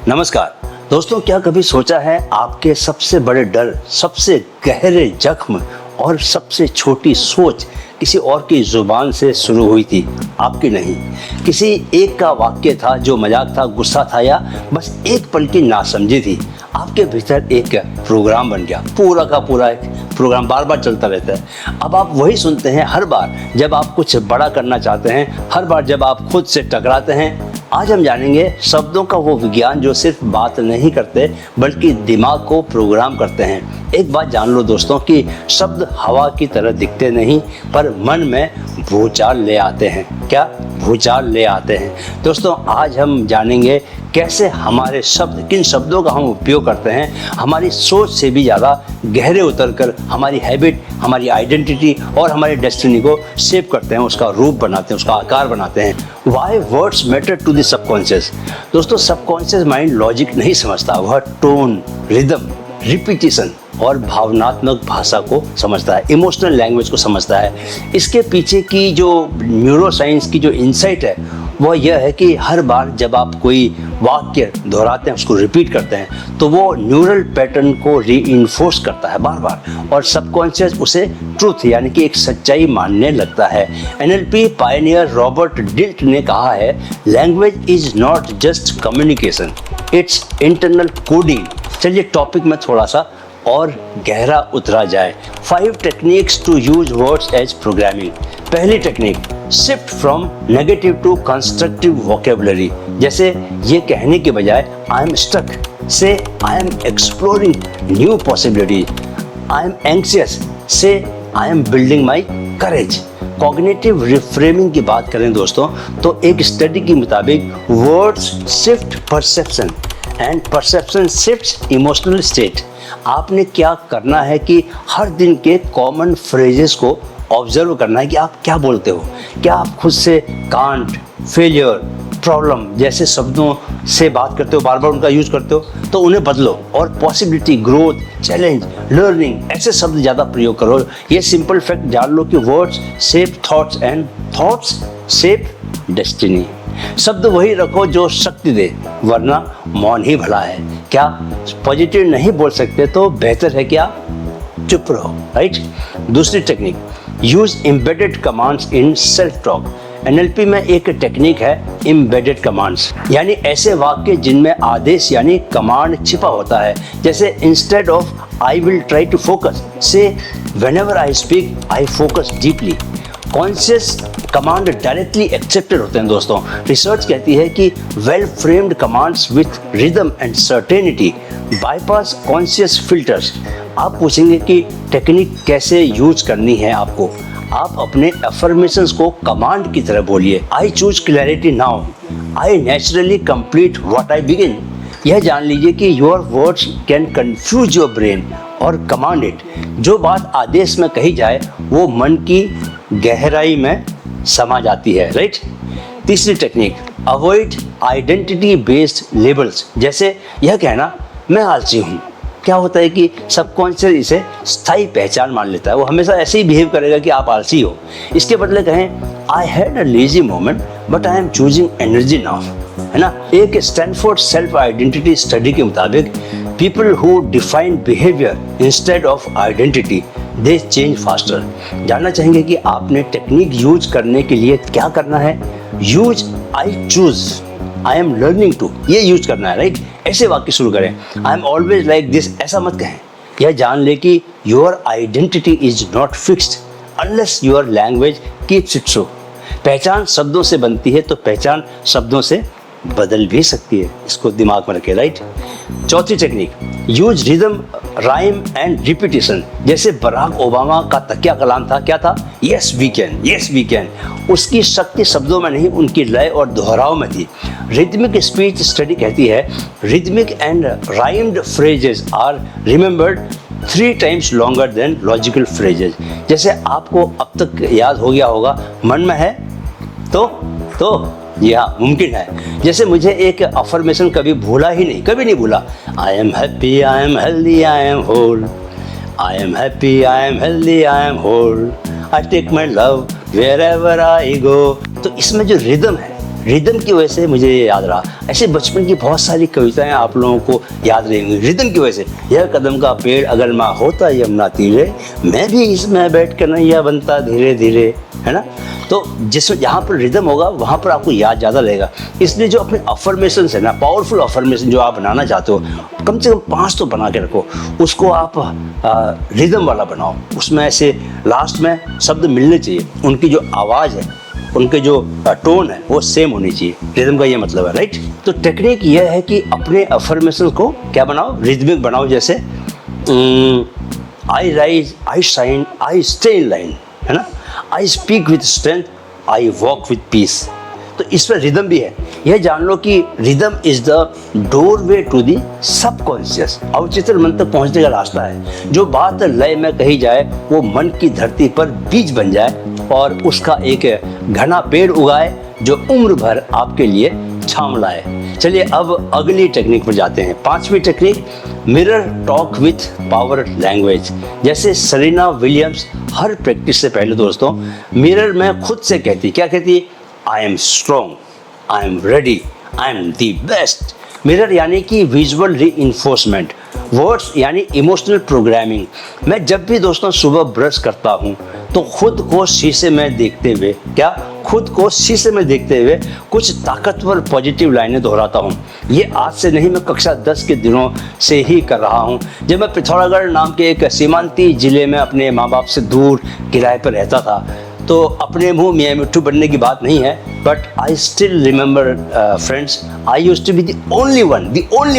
नमस्कार दोस्तों, क्या कभी सोचा है आपके सबसे बड़े डर, सबसे गहरे जख्म और सबसे छोटी सोच किसी और की जुबान से शुरू हुई थी, आपकी नहीं। किसी एक का वाक्य था जो मजाक था, गुस्सा था या बस एक पल की नासमझी थी। आपके भीतर एक प्रोग्राम बन गया, पूरा का पूरा एक प्रोग्राम बार बार चलता रहता है। अब आप वही सुनते हैं हर बार जब आप कुछ बड़ा करना चाहते हैं, हर बार जब आप खुद से टकराते हैं। आज हम जानेंगे शब्दों का वो विज्ञान जो सिर्फ बात नहीं करते बल्कि दिमाग को प्रोग्राम करते हैं। एक बात जान लो दोस्तों कि शब्द हवा की तरह दिखते नहीं पर मन में भूचाल ले आते हैं। क्या भूचाल ले आते हैं? दोस्तों आज हम जानेंगे कैसे हमारे शब्द, किन शब्दों का हम उपयोग करते हैं, हमारी सोच से भी ज़्यादा गहरे उतरकर हमारी हैबिट, हमारी आइडेंटिटी और हमारी डेस्टिनी को शेप करते हैं, उसका रूप बनाते हैं, उसका आकार बनाते हैं। Why words matter to the subconscious? दोस्तों सबकॉन्शियस माइंड लॉजिक नहीं समझता, वह टोन, रिदम, रिपीटिशन और भावनात्मक भाषा को समझता है, इमोशनल लैंग्वेज को समझता है। इसके पीछे की जो न्यूरोसाइंस की जो इंसाइट है वह यह है कि हर बार जब आप कोई वाक्य दोहराते हैं, उसको रिपीट करते हैं, तो वो न्यूरल पैटर्न को रीइंफोर्स करता है बार बार और सबकॉन्शियस उसे ट्रूथ यानी कि एक सच्चाई मानने लगता है। एनएलपी पायनियर रॉबर्ट डिल्ट ने कहा है, language is not just communication, it's internal coding. चलिए टॉपिक में थोड़ा सा और गहरा उतरा जाए। 5 techniques to use words as programming. पहली technique, shift from negative to constructive vocabulary. जैसे ये कहने के बजाय आई एम स्टक से I am exploring new possibilities, I am anxious से I am building my courage. Cognitive reframing की बात करें दोस्तों तो एक स्टडी के मुताबिक words shift perception and perception shifts emotional state. आपने क्या करना है कि हर दिन के कॉमन फ्रेजेस को ऑब्जर्व करना है कि आप क्या बोलते हो। क्या आप खुद से कांट, फेलियर, प्रॉब्लम जैसे शब्दों से बात करते हो, बार बार उनका यूज करते हो, तो उन्हें बदलो और पॉसिबिलिटी, ग्रोथ, चैलेंज, लर्निंग ऐसे शब्द ज़्यादा प्रयोग करो। ये सिंपल फैक्ट जान लो कि words shape thoughts and thoughts shape destiny. शब्द वही रखो जो शक्ति दे, वरना मौन ही भला है। क्या पॉजिटिव नहीं बोल सकते तो बेहतर है क्या चुप रहो, राइट। दूसरी technique, use embedded commands in self talk. NLP में एक टेक्निक है एम्बेडेड कमांड्स, यानी ऐसे वाक्य जिनमें आदेश यानी कमांड छिपा होता है। जैसे instead of I will try to focus से whenever I speak I focus deeply. Conscious command directly accepted होते हैं दोस्तों। रिसर्च कहती है कि well framed commands with rhythm and certainty bypass conscious filters. आप पूछेंगे कि टेक्निक कैसे यूज करनी है आपको। आप अपने अफर्मेशंस को कमांड की तरह बोलिए। I choose clarity now, I naturally complete what I begin. यह जान लीजिए कि your words can confuse your brain और कमांड इट। जो बात आदेश में कही जाए वो मन की गहराई में समा जाती है, राइट। तीसरी technique, avoid identity based labels. जैसे यह कहना मैं आलसी हूँ। क्या होता है कि सबकॉन्शियस इसे स्थायी पहचान मान लेता है, वो हमेशा ऐसे ही बिहेव करेगा कि आप आलसी हो। इसके बदले कहें I had a lazy moment but I am choosing energy now, है ना। एक स्टैनफोर्ड सेल्फ आइडेंटिटी स्टडी के मुताबिक people who define behaviour instead of identity they change faster. जानना चाहेंगे कि आपने टेक्निक यूज करने के लिए क्या करना है। Use I choose, I am learning to, ये यूज करना है, राइट। ऐसे वाक्य शुरू करें। I am always like this, ऐसा मत कहें। यह जान ले कि your identity is not fixed unless your language keeps it so. पहचान शब्दों से बनती है तो पहचान शब्दों से बदल भी सकती है, इसको दिमाग में रखें, राइट। चौथी technique, use rhythm, rhyme and repetition. जैसे बराक ओबामा का तकिया कलाम था, क्या था, yes we can, yes we can. उसकी शक्ति शब्दों में नहीं, उनकी लय और दोहराव में थी। रिदमिक स्पीच स्टडी कहती है rhythmic and rhymed phrases are remembered 3 times longer than logical phrases. जैसे आपको अब तक याद हो गया होगा, मन में है तो ये हाँ मुमकिन है। जैसे मुझे एक अफर्मेशन कभी भूला ही नहीं, कभी नहीं भूला, I am happy, I am healthy, I am whole, I am happy, I am healthy, I am whole, I take my love wherever I go. तो इसमें जो रिदम है, रिदम की वजह से मुझे ये याद रहा। ऐसे बचपन की बहुत सारी कविताएं आप लोगों को याद रहेंगी रिदम की वजह से। यह कदम का पेड़ अगर माँ होता यमुना तीरे, मैं भी इसमें बैठ कर नैया बनता धीरे धीरे, है ना। तो जिस जहाँ पर रिदम होगा वहाँ पर आपको याद ज़्यादा रहेगा। इसलिए जो अपने अफर्मेशन है ना, पावरफुल अफर्मेशन जो आप बनाना चाहते हो, कम से कम 5 तो बना के रखो। उसको आप रिदम वाला बनाओ। उसमें ऐसे लास्ट में शब्द मिलने चाहिए, उनकी जो आवाज़ है, उनके जो टोन है वो सेम होनी चाहिए। रिदम का ये मतलब है, राइट। तो टेक्निक ये है कि अपने अफर्मेशन को क्या बनाओ, रिदमिक बनाओ। जैसे I rise, I shine, I stay in line, है ना। I speak with strength, I walk with peace. तो इस पर रिदम भी है। यह जान लो कि rhythm is the doorway to the subconscious, अवचेतन मन तक पहुंचने का रास्ता है। जो बात लय में कही जाए वो मन की धरती पर बीज बन जाए और उसका एक घना पेड़ उगाए जो उम्र भर आपके लिए छांव लाए। चलिए अब अगली टेक्निक पर जाते हैं। 5वीं technique, mirror talk with power language. जैसे सरीना विलियम्स हर प्रैक्टिस से पहले दोस्तों मिरर में खुद से कहती, क्या कहती, I am strong, I am ready, I am the best. Mirror यानी कि विजुअल रीइंफोर्समेंट, वर्ड्स यानी इमोशनल प्रोग्रामिंग। मैं जब भी दोस्तों सुबह ब्रश करता हूँ तो खुद को शीशे में देखते हुए, क्या, खुद को शीशे में देखते हुए कुछ ताकतवर पॉजिटिव लाइनें दोहराता हूँ। ये आज से नहीं, मैं कक्षा 10 के दिनों से ही कर रहा हूँ। जब मैं पिथौरागढ़ नाम के एक सीमांती जिले में अपने माँ बाप से दूर किराए पर रहता था, तो अपने मुंह मियाँ मिट्ठू बनने की बात नहीं है, but I still remember friends, I used to be the only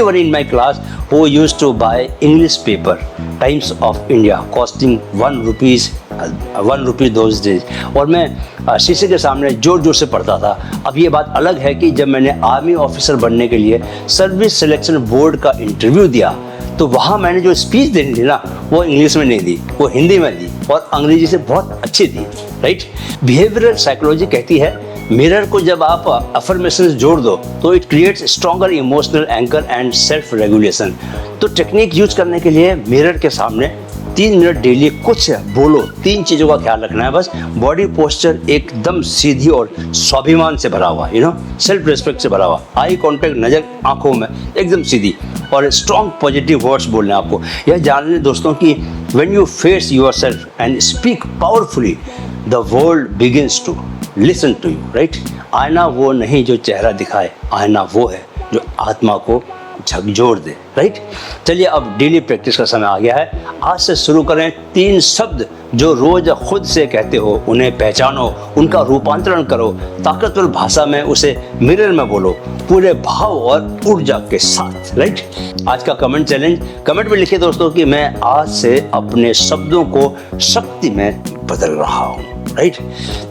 one in my class who used to buy English paper Times of India costing 1 rupee those days. और मैं शीशे के सामने जोर जोर से पढ़ता था। अब ये बात अलग है कि जब मैंने आर्मी ऑफिसर बनने के लिए सर्विस सिलेक्शन बोर्ड का इंटरव्यू दिया तो वहाँ मैंने जो स्पीच देनी थी ना, वो इंग्लिश में नहीं दी, वो हिंदी में दी और अंग्रेजी से बहुत अच्छी थी, राइट। बिहेवियरल साइकोलॉजी कहती है मिरर को जब आप अफर्मेशंस जोड़ दो तो it creates stronger emotional anchor and self regulation. तो टेक्निक यूज करने के लिए मिरर के सामने 3 मिनट डेली कुछ बोलो। 3 चीज़ों का ख्याल रखना है बस। बॉडी पोस्चर एकदम सीधी और स्वाभिमान से भरा हुआ, सेल्फ रिस्पेक्ट से भरा हुआ। आई कांटेक्ट, नज़र आंखों में एकदम सीधी, और स्ट्रॉन्ग पॉजिटिव वर्ड्स बोलने आपको। यह जान लें दोस्तों कि when you face yourself and speak powerfully the world begins to listen to you, right. आईना वो नहीं जो चेहरा दिखाए, आईना वो है जो आत्मा को झकझोर दे, राइट। चलिए अब डेली प्रैक्टिस का समय आ गया है। आज से शुरू करें। 3 शब्द जो रोज खुद से कहते हो, उन्हें पहचानो, उनका रूपांतरण करो, ताकतवर भाषा में उसे मिरर में बोलो, पूरे भाव और ऊर्जा के साथ, राइट। आज का कमेंट चैलेंज, कमेंट में लिखिए दोस्तों कि मैं आज से अपने शब्दों को शक्ति में बदल रहा हूँ, राइट।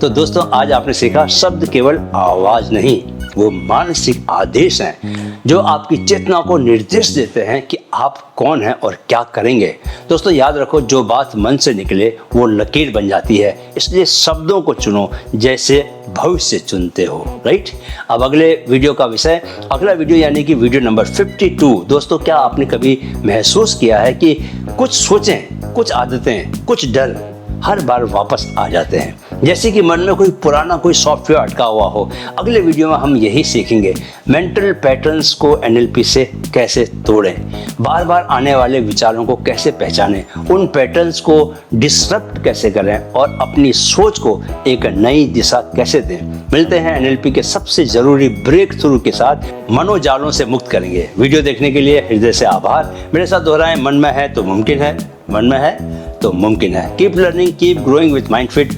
तो दोस्तों आज आपने सीखा शब्द केवल आवाज नहीं, वो मानसिक आदेश हैं जो आपकी चेतना को निर्देश देते हैं कि आप कौन हैं और क्या करेंगे। दोस्तों याद रखो, जो बात मन से निकले वो लकीर बन जाती है। इसलिए शब्दों को चुनो जैसे भविष्य चुनते हो, राइट। अब अगले वीडियो का विषय, अगला वीडियो यानी कि वीडियो नंबर 52। दोस्तों क्या आपने कभी महसूस किया है कि कुछ सोचें, कुछ आदतें, कुछ डर हर बार वापस आ जाते हैं, जैसे कि मन में कोई पुराना कोई सॉफ्टवेयर अटका हुआ हो। अगले वीडियो में हम यही सीखेंगे, मेंटल पैटर्न्स को एनएलपी से कैसे तोड़ें, बार बार आने वाले विचारों को कैसे पहचानें, उन पैटर्न्स को डिसरप्ट कैसे करें और अपनी सोच को एक नई दिशा कैसे दें। मिलते हैं एनएलपी के सबसे जरूरी ब्रेक थ्रू के साथ, मनोजालों से मुक्त करेंगे। वीडियो देखने के लिए हृदय से आभार। मेरे साथ दोहराएं, मन में है तो मुमकिन है, मन में है तो मुमकिन है। Keep learning, keep growing with mind fit.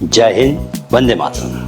जय हिंद, वंदे मातरम।